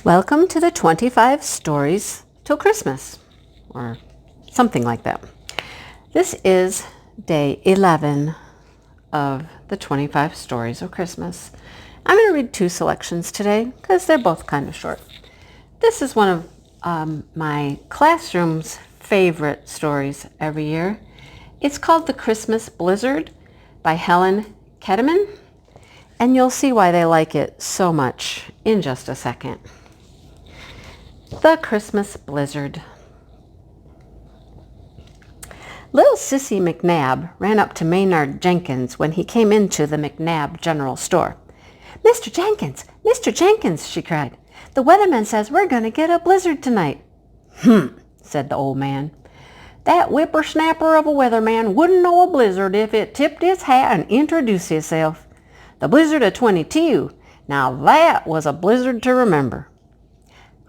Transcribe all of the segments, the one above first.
Welcome to the 25 Stories Till Christmas, or something like that. This is day 11 of the 25 Stories of Christmas. I'm going to read two selections today because they're both kind of short. This is one of my classroom's favorite stories every year. It's called The Christmas Blizzard by Helen Kettemann, and you'll see why they like it so much in just a second. The Christmas Blizzard. Little Sissy McNabb ran up to Maynard Jenkins when he came into the McNabb General Store. "Mr. Jenkins! Mr. Jenkins!" she cried. "The weatherman says we're going to get a blizzard tonight." Said the old man. "That whippersnapper of a weatherman wouldn't know a blizzard if it tipped its hat and introduced itself. The blizzard of 22. Now that was a blizzard to remember."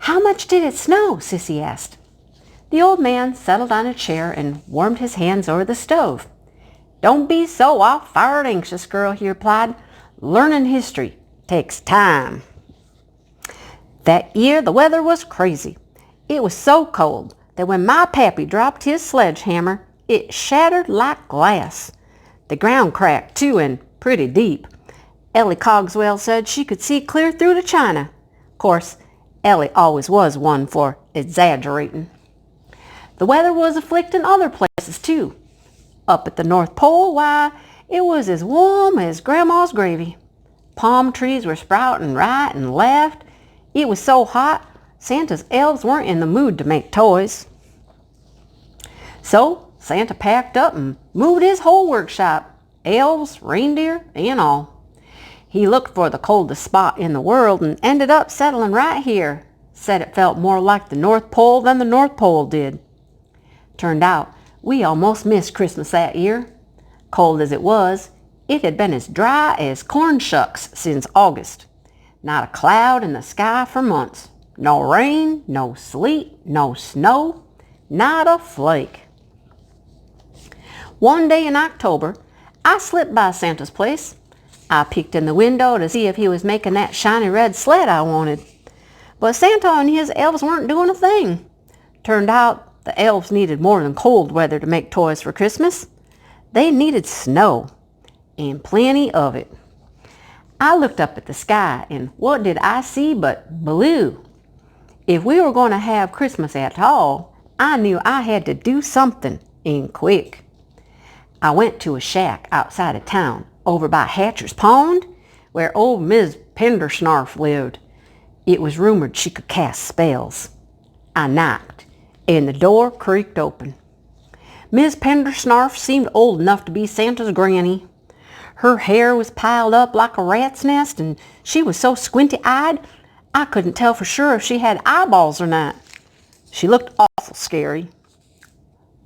"How much did it snow?" Sissy asked. The old man settled on a chair and warmed his hands over the stove. "Don't be so off-fired anxious, girl," he replied. "Learning history takes time." That year the weather was crazy. It was so cold that when my pappy dropped his sledgehammer, it shattered like glass. The ground cracked, too, and pretty deep. Ellie Cogswell said she could see clear through to China. Of course, Ellie always was one for exaggerating. The weather was afflicting other places, too. Up at the North Pole, why, it was as warm as Grandma's gravy. Palm trees were sprouting right and left. It was so hot, Santa's elves weren't in the mood to make toys. So Santa packed up and moved his whole workshop, elves, reindeer, and all. He looked for the coldest spot in the world and ended up settling right here. Said it felt more like the North Pole than the North Pole did. Turned out we almost missed Christmas that year. Cold as it was, it had been as dry as corn shucks since August. Not a cloud in the sky for months. No rain, no sleet, no snow, not a flake. One day in October, I slipped by Santa's place. I peeked in the window to see if he was making that shiny red sled I wanted. But Santa and his elves weren't doing a thing. Turned out the elves needed more than cold weather to make toys for Christmas. They needed snow, and plenty of it. I looked up at the sky, and what did I see but blue? If we were going to have Christmas at all, I knew I had to do something, and quick. I went to a shack outside of town, over by Hatcher's Pond, where old Miss Pendersnarf lived. It was rumored she could cast spells. I knocked, and the door creaked open. Miss Pendersnarf seemed old enough to be Santa's granny. Her hair was piled up like a rat's nest, and she was so squinty-eyed I couldn't tell for sure if she had eyeballs or not. She looked awful scary.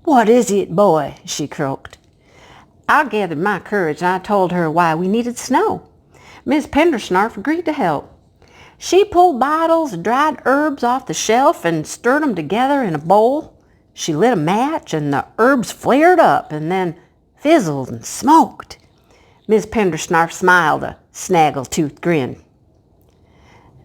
"What is it, boy?" she croaked. I gathered my courage and I told her why we needed snow. Miss Pendersnarf agreed to help. She pulled bottles of dried herbs off the shelf and stirred them together in a bowl. She lit a match and the herbs flared up and then fizzled and smoked. Miss Pendersnarf smiled a snaggle-toothed grin.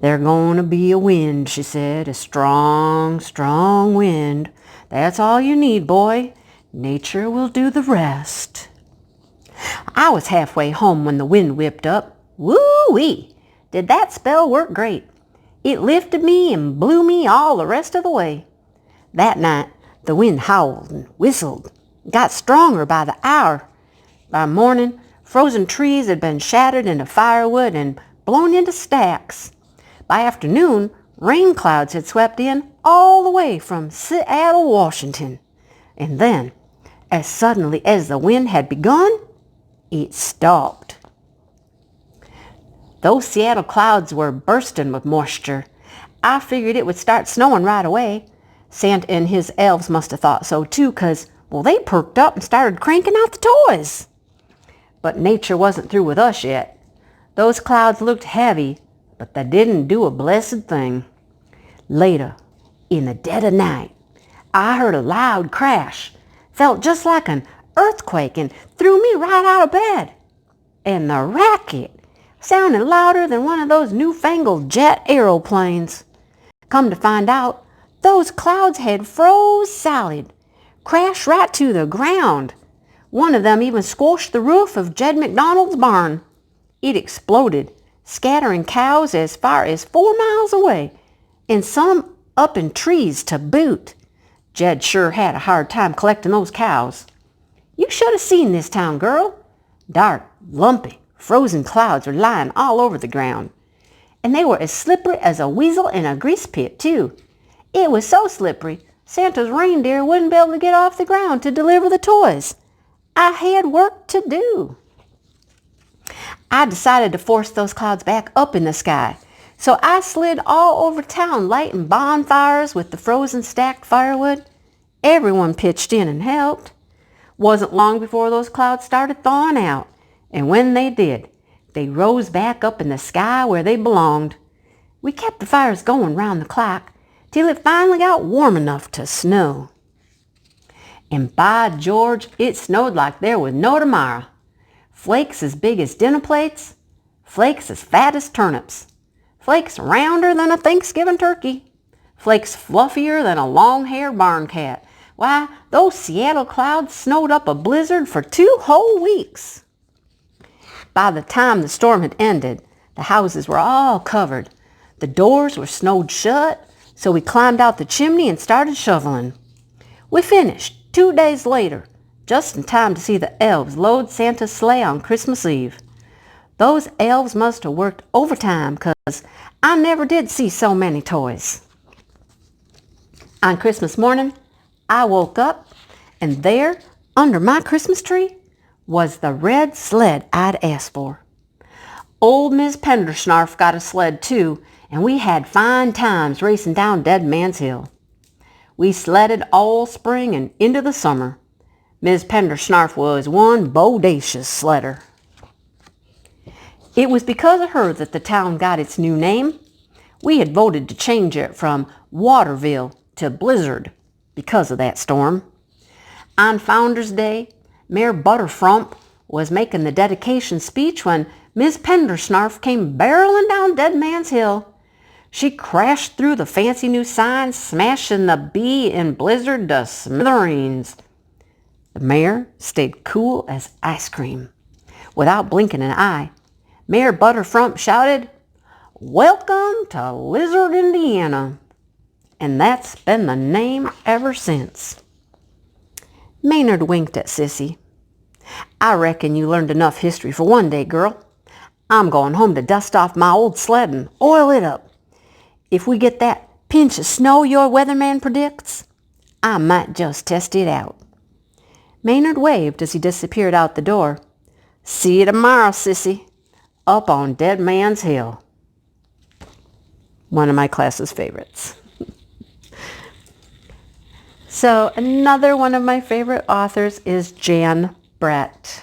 "There's going to be a wind," she said, "a strong, strong wind. That's all you need, boy. Nature will do the rest." I was halfway home when the wind whipped up. Woo-wee! Did that spell work great. It lifted me and blew me all the rest of the way. That night, the wind howled and whistled, got stronger by the hour. By morning, frozen trees had been shattered into firewood and blown into stacks. By afternoon, rain clouds had swept in all the way from Seattle, Washington. And then, as suddenly as the wind had begun, it stopped. Those Seattle clouds were bursting with moisture. I figured it would start snowing right away. Santa and his elves must have thought so too, 'cause, well, they perked up and started cranking out the toys. But nature wasn't through with us yet. Those clouds looked heavy, but they didn't do a blessed thing. Later, in the dead of night, I heard a loud crash. Felt just like an earthquake and threw me right out of bed. And the racket sounded louder than one of those newfangled jet aeroplanes. Come to find out, those clouds had froze solid, crashed right to the ground. One of them even squashed the roof of Jed McDonald's barn. It exploded, scattering cows as far as 4 miles away, and some up in trees to boot. Jed sure had a hard time collecting those cows. You should have seen this town, girl. Dark, lumpy, frozen clouds were lying all over the ground. And they were as slippery as a weasel in a grease pit, too. It was so slippery, Santa's reindeer wouldn't be able to get off the ground to deliver the toys. I had work to do. I decided to force those clouds back up in the sky, so I slid all over town lighting bonfires with the frozen stacked firewood. Everyone pitched in and helped. Wasn't long before those clouds started thawing out, and when they did, they rose back up in the sky where they belonged. We kept the fires going round the clock till it finally got warm enough to snow. And by George, it snowed like there was no tomorrow. Flakes as big as dinner plates, flakes as fat as turnips, flakes rounder than a Thanksgiving turkey, flakes fluffier than a long-haired barn cat. Why, those Seattle clouds snowed up a blizzard for 2 whole weeks. By the time the storm had ended, the houses were all covered. The doors were snowed shut, so we climbed out the chimney and started shoveling. We finished 2 days later, just in time to see the elves load Santa's sleigh on Christmas Eve. Those elves must have worked overtime, 'cause I never did see so many toys. On Christmas morning, I woke up, and there, under my Christmas tree, was the red sled I'd asked for. Old Miss Pendersnarf got a sled too, and we had fine times racing down Dead Man's Hill. We sledded all spring and into the summer. Miss Pendersnarf was one bodacious sledder. It was because of her that the town got its new name. We had voted to change it from Waterville to Blizzard because of that storm. On Founder's Day, Mayor Butterfrump was making the dedication speech when Miss Pendersnarf came barreling down Dead Man's Hill. She crashed through the fancy new sign, smashing the B in Blizzard to smithereens. The mayor stayed cool as ice cream. Without blinking an eye, Mayor Butterfrump shouted, "Welcome to Lizard, Indiana." And that's been the name ever since. Maynard winked at Sissy. "I reckon you learned enough history for one day, girl. I'm going home to dust off my old sled and oil it up. If we get that pinch of snow your weatherman predicts, I might just test it out." Maynard waved as he disappeared out the door. "See you tomorrow, Sissy, up on Dead Man's Hill." One of my class's favorites. So another one of my favorite authors is Jan Brett.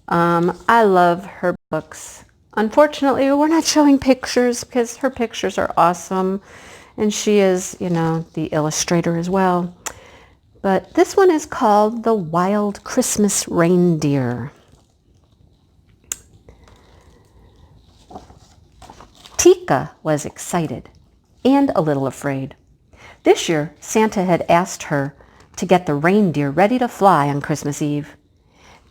I love her books. Unfortunately, we're not showing pictures because her pictures are awesome. And she is, the illustrator as well. But this one is called The Wild Christmas Reindeer. Tika was excited and a little afraid. This year, Santa had asked her to get the reindeer ready to fly on Christmas Eve.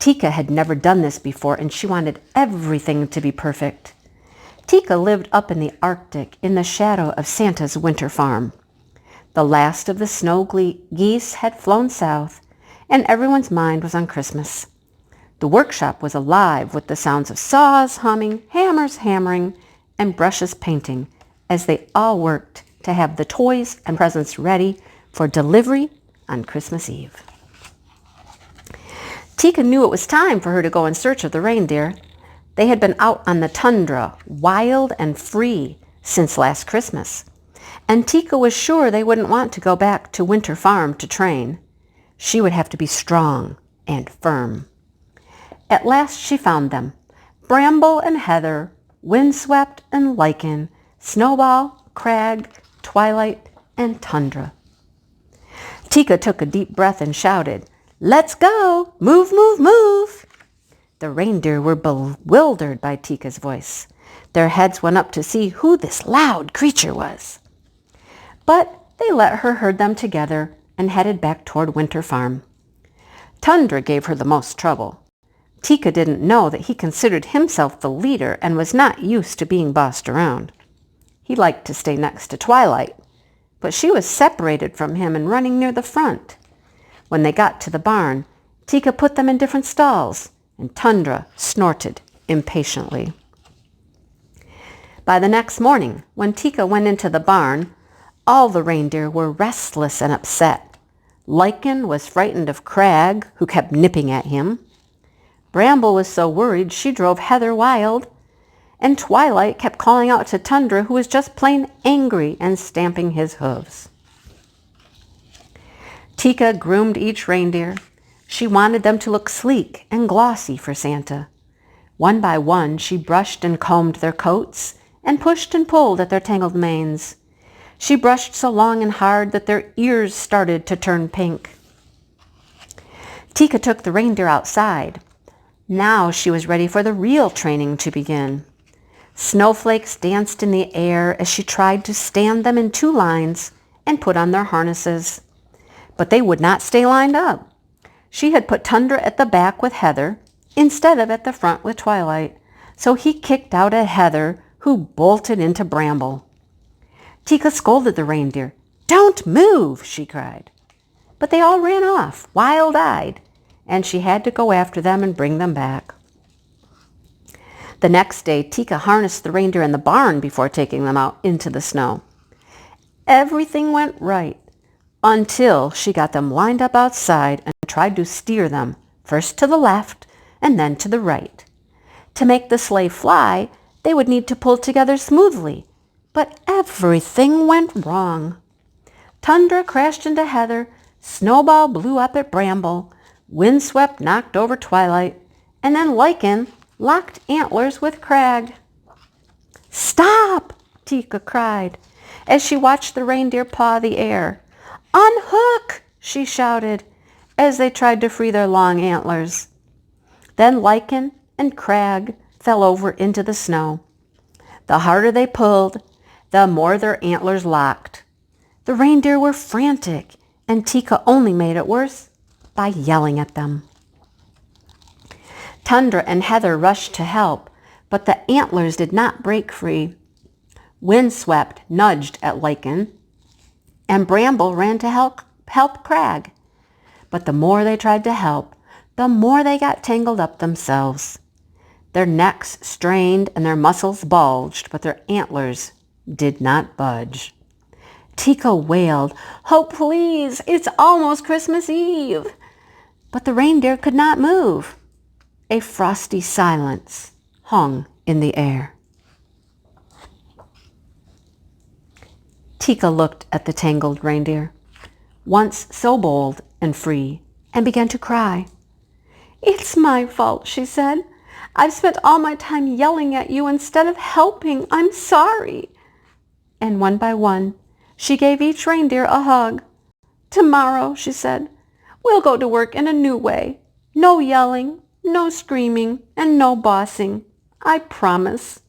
Tika had never done this before, and she wanted everything to be perfect. Tika lived up in the Arctic in the shadow of Santa's winter farm. The last of the snow geese had flown south, and everyone's mind was on Christmas. The workshop was alive with the sounds of saws humming, hammers hammering, and brushes painting as they all worked to have the toys and presents ready for delivery on Christmas Eve. Tika knew it was time for her to go in search of the reindeer. They had been out on the tundra, wild and free, since last Christmas. And Tika was sure they wouldn't want to go back to Winter Farm to train. She would have to be strong and firm. At last she found them, bramble and heather, windswept and lichen, snowball, crag, twilight, and tundra. Tika took a deep breath and shouted, "Let's go! Move, move, move!" The reindeer were bewildered by Tika's voice. Their heads went up to see who this loud creature was. but they let her herd them together and headed back toward Winter Farm. Tundra gave her the most trouble. Tika didn't know that he considered himself the leader and was not used to being bossed around. He liked to stay next to Twilight, but she was separated from him and running near the front. When they got to the barn, Tika put them in different stalls, and Tundra snorted impatiently. By the next morning, when Tika went into the barn, all the reindeer were restless and upset. Lichen was frightened of Crag, who kept nipping at him. Bramble was so worried she drove Heather wild, and Twilight kept calling out to Tundra, who was just plain angry and stamping his hooves. Tika groomed each reindeer. She wanted them to look sleek and glossy for Santa. One by one, she brushed and combed their coats and pushed and pulled at their tangled manes. She brushed so long and hard that their ears started to turn pink. Tika took the reindeer outside. Now she was ready for the real training to begin. Snowflakes danced in the air as she tried to stand them in 2 lines and put on their harnesses. But they would not stay lined up. She had put Tundra at the back with Heather instead of at the front with Twilight, so he kicked out at Heather, who bolted into Bramble. Tika scolded the reindeer. "Don't move," she cried. But they all ran off, wild-eyed, and she had to go after them and bring them back. The next day, Tika harnessed the reindeer in the barn before taking them out into the snow. Everything went right until she got them lined up outside and tried to steer them, first to the left and then to the right. To make the sleigh fly, they would need to pull together smoothly, but everything went wrong. Tundra crashed into Heather, Snowball blew up at Bramble, Windswept knocked over Twilight, and then Lichen locked antlers with Crag. "Stop!" Tika cried as she watched the reindeer paw the air. "Unhook!" she shouted as they tried to free their long antlers. Then Lichen and Crag fell over into the snow. The harder they pulled, the more their antlers locked. The reindeer were frantic, and Tika only made it worse by yelling at them. Tundra and Heather rushed to help, but the antlers did not break free. Windswept nudged at Lichen, and Bramble ran to help Crag. But the more they tried to help, the more they got tangled up themselves. Their necks strained and their muscles bulged, but their antlers did not budge. Tika wailed, "Oh, please, it's almost Christmas Eve." But the reindeer could not move. A frosty silence hung in the air. Tika looked at the tangled reindeer, once so bold and free, and began to cry. "It's my fault," she said. "I've spent all my time yelling at you instead of helping. I'm sorry." And one by one, she gave each reindeer a hug. "Tomorrow," she said, "we'll go to work in a new way. No yelling, no screaming, and no bossing. I promise.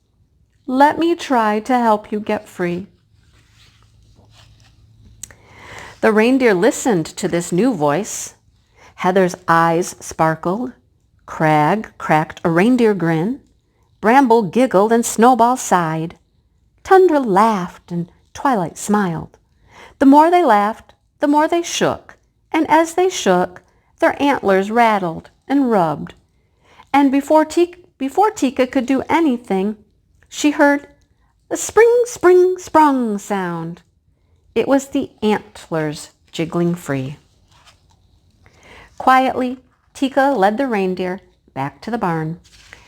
Let me try to help you get free." The reindeer listened to this new voice. Heather's eyes sparkled. Crag cracked a reindeer grin. Bramble giggled and Snowball sighed. Tundra laughed and Twilight smiled. The more they laughed, the more they shook, and as they shook, their antlers rattled and rubbed. And before Tika could do anything, she heard a spring, spring, sprung sound. It was the antlers jiggling free. Quietly, Tika led the reindeer back to the barn.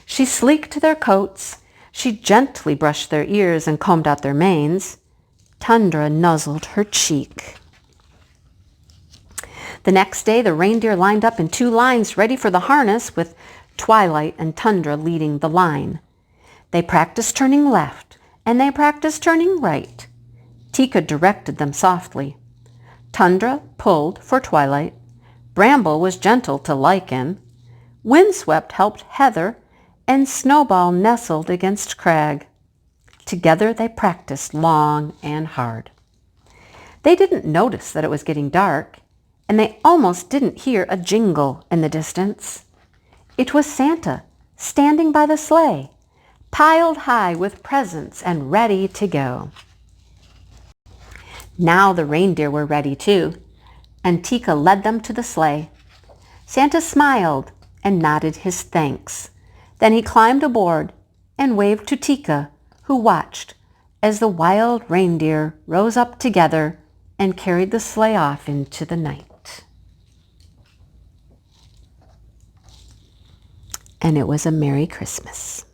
She sleeked their coats. She gently brushed their ears and combed out their manes. Tundra nuzzled her cheek. The next day, the reindeer lined up in 2 lines ready for the harness, with Twilight and Tundra leading the line. They practiced turning left, and they practiced turning right. Tika directed them softly. Tundra pulled for Twilight. Bramble was gentle to Lichen. Windswept helped Heather, and Snowball nestled against Crag. Together they practiced long and hard. They didn't notice that it was getting dark, and they almost didn't hear a jingle in the distance. It was Santa, standing by the sleigh, piled high with presents and ready to go. Now the reindeer were ready too, and Tika led them to the sleigh. Santa smiled and nodded his thanks. Then he climbed aboard and waved to Tika, who watched as the wild reindeer rose up together and carried the sleigh off into the night. And it was a Merry Christmas.